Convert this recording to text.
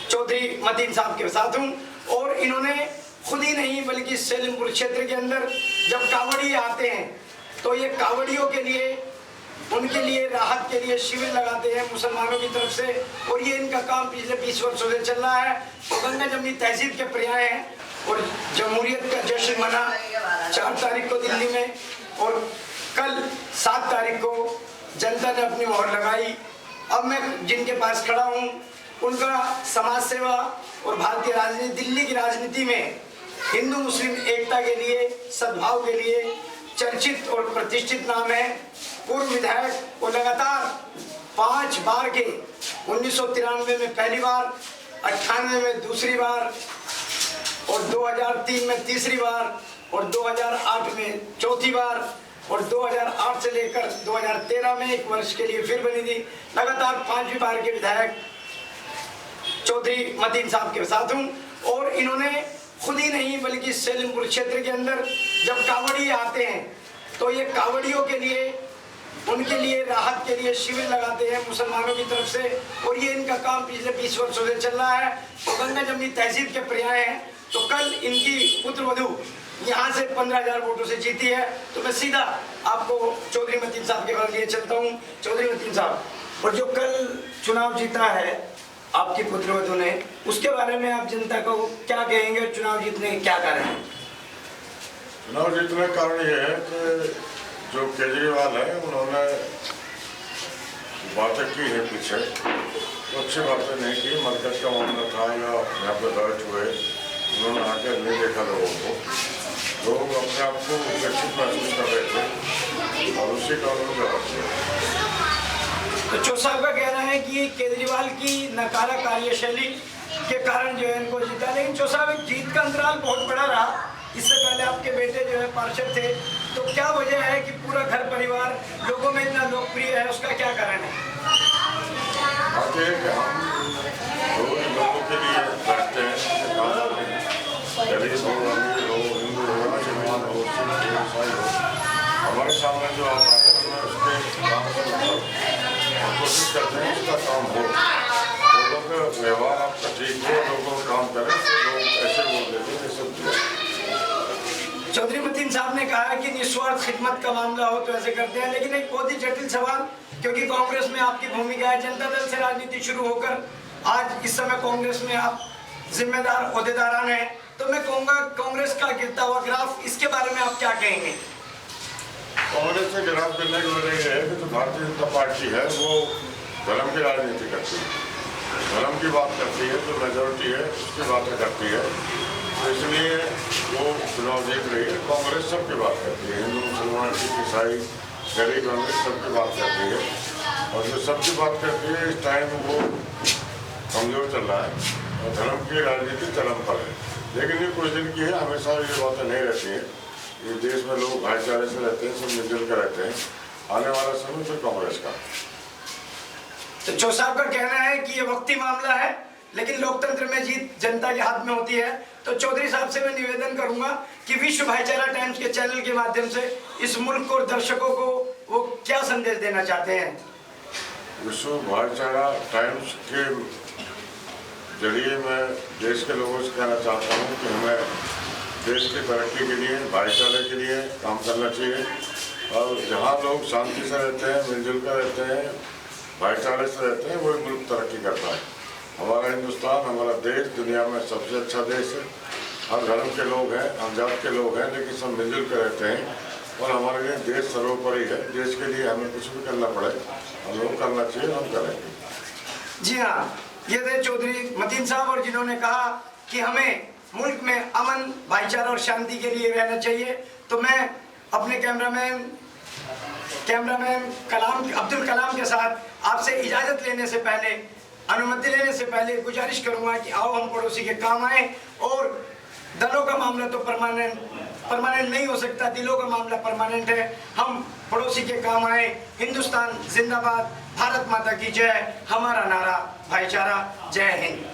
चौधरी मतीन साहब के साथ हूँ और इन्होंने खुद ही नहीं बल्कि सलेमपुर क्षेत्र के अंदर जब कांवड़ी आते हैं तो ये कांवड़ियों के लिए उनके लिए राहत के लिए शिविर लगाते हैं मुसलमानों की तरफ से और ये इनका काम पिछले 20 वर्षों से चल रहा है। तो गंगा जमनी तहजीब के पर्याय हैं और जमहूरियत का जश्न मना 4 तारीख को दिल्ली में और कल 7 तारीख को जनता ने अपनी मोहर लगाई। अब मैं जिनके पास खड़ा हूँ उनका समाज सेवा और भारतीय राजनीति दिल्ली की राजनीति में हिंदू मुस्लिम एकता के लिए सद्भाव के लिए चर्चित और प्रतिष्ठित नाम है। पूर्व विधायक और लगातार 5 बार के 1993 में पहली बार, 98 में दूसरी बार और 2003 में तीसरी बार और 2008 में चौथी बार और 2008 से लेकर 2013 में 1 वर्ष के लिए फिर बनी थी। लगातार 5वीं बार के विधायक चौधरी मतीन साहब के साथ हूँ और इन्होंने खुद ही नहीं बल्कि सलेमपुर क्षेत्र के अंदर जब कांवड़ी आते हैं तो ये कांवड़ियों के लिए उनके लिए राहत के लिए शिविर लगाते हैं मुसलमानों की तरफ से और ये इनका काम पिछले 20 वर्षों से चल रहा है। तो गंगा जमनी तहजीब के पर्याय हैं। तो कल इनकी पुत्रवधू यहाँ से 15,000 वोटों से जीती है। तो मैं सीधा आपको चौधरी मतीन साहब के बारे में लिए चलता हूँ। चौधरी मतीन साहब, और जो कल चुनाव जीता है आपकी पुत्रवधू ने, उसके बारे में आप जनता को क्या कहेंगे? चुनाव जीतने के क्या कारण है? चुनाव जीतने का कारण ये है कि जो केजरीवाल है उन्होंने बातें की है पीछे तो अच्छी बातें नहीं की। मरकज का मामला था या यहाँ पे बैठ हुए उन्होंने आकर नहीं देखा लोगों को, लोग अपने आप को उपेक्षित महसूस कर रहे थे और उसी कारण में तो चो साहब का कहना है कि केजरीवाल की नकारा कार्यशैली के कारण जो है इनको जीता। लेकिन चो साहब जीत का अंतराल बहुत बड़ा रहा। इससे पहले आपके बेटे जो है पार्षद थे, तो क्या वजह है कि पूरा घर परिवार लोगों में इतना लोकप्रिय है? उसका क्या कारण है? बात यह है कि हम लोगों के लिए लड़ते हैं, गरीब हो, अमीर हो, हिंदू हो, मुसलमान हो, सिख हो, ईसाई हो, हमारे सामने जो आता है हमें उसके काम से कोशिश करते हैं उसका काम हो। लोगों का व्यवहार आपका ठीक हो, लोगों का काम करें तो लोग ऐसे बोल देते हैं सब। चौधरी मतीन साहब ने कहा कि निस्वार्थ खिदमत का मामला हो तो ऐसे करते हैं। लेकिन एक बहुत ही जटिल सवाल, क्योंकि कांग्रेस में आपकी भूमिका है, जनता दल से राजनीति शुरू होकर आज इस समय कांग्रेस में आप जिम्मेदार ओहदेदारान हैं, तो मैं कहूँगा कांग्रेस का गिरता हुआ ग्राफ, इसके बारे में आप क्या कहेंगे? कांग्रेस से गिराव करने की वजह यह है कि जो भारतीय जनता पार्टी है वो धर्म की राजनीति करती है, धर्म की बात करती है, जो मेजोरिटी है उसकी बातें करती है। तो इसलिए वो चुनाव जीत रही है। कांग्रेस सबकी बात करती है, हिंदू मुसलमान सिख ईसाई गरीब कांग्रेस सबकी बात करती है और जो सबकी बात करती है इस टाइम वो कमजोर चल रहा है और धर्म की राजनीति चरम पर है। लेकिन ये कुछ दिन की है, हमेशा ये बातें नहीं रहती हैं। ये देश में लोग भाईचारे से रहते हैं, सब मिलजुल कर रहते हैं। आने वाला समय फिर कांग्रेस का। तो चो साहब का कहना है कि ये वक्ती मामला है, लेकिन लोकतंत्र में जीत जनता के हाथ में होती है। तो चौधरी साहब से मैं निवेदन करूंगा कि विश्व भाईचारा टाइम्स के चैनल के माध्यम से इस मुल्क और दर्शकों को वो क्या संदेश देना चाहते हैं? विश्व भाईचारा टाइम्स के जरिए मैं देश के लोगों से कहना चाहता हूँ कि हमें देश की तरक्की के लिए, भाईचारे के लिए काम करना चाहिए और जहाँ लोग शांति से रहते हैं, मिलजुल कर रहते हैं, भाईचारे से रहते हैं, वही मुल्क तरक्की करता है। हमारा हिंदुस्तान, हमारा देश दुनिया में सबसे अच्छा देश है। हर धर्म के लोग हैं, हर जात के लोग हैं, लेकिन सब मिलजुल कर रहते हैं और हमारे लिए देश सर्वोपरि है। देश के लिए हमें कुछ भी करना पड़े, हम लोग करना चाहिए, हम करेंगे। जी हाँ, ये थे चौधरी मतीन साहब और जिन्होंने कहा कि हमें मुल्क में अमन, भाईचारा और शांति के लिए रहना चाहिए। तो मैं अपने कैमरामैन अब्दुल कलाम के साथ आपसे इजाज़त लेने से पहले, अनुमति लेने से पहले गुजारिश करूंगा कि आओ हम पड़ोसी के काम आए। और दलों का मामला तो परमानेंट नहीं हो सकता, दिलों का मामला परमानेंट है। हम पड़ोसी के काम आए। हिंदुस्तान जिंदाबाद, भारत माता की जय, हमारा नारा भाईचारा। जय हिंद।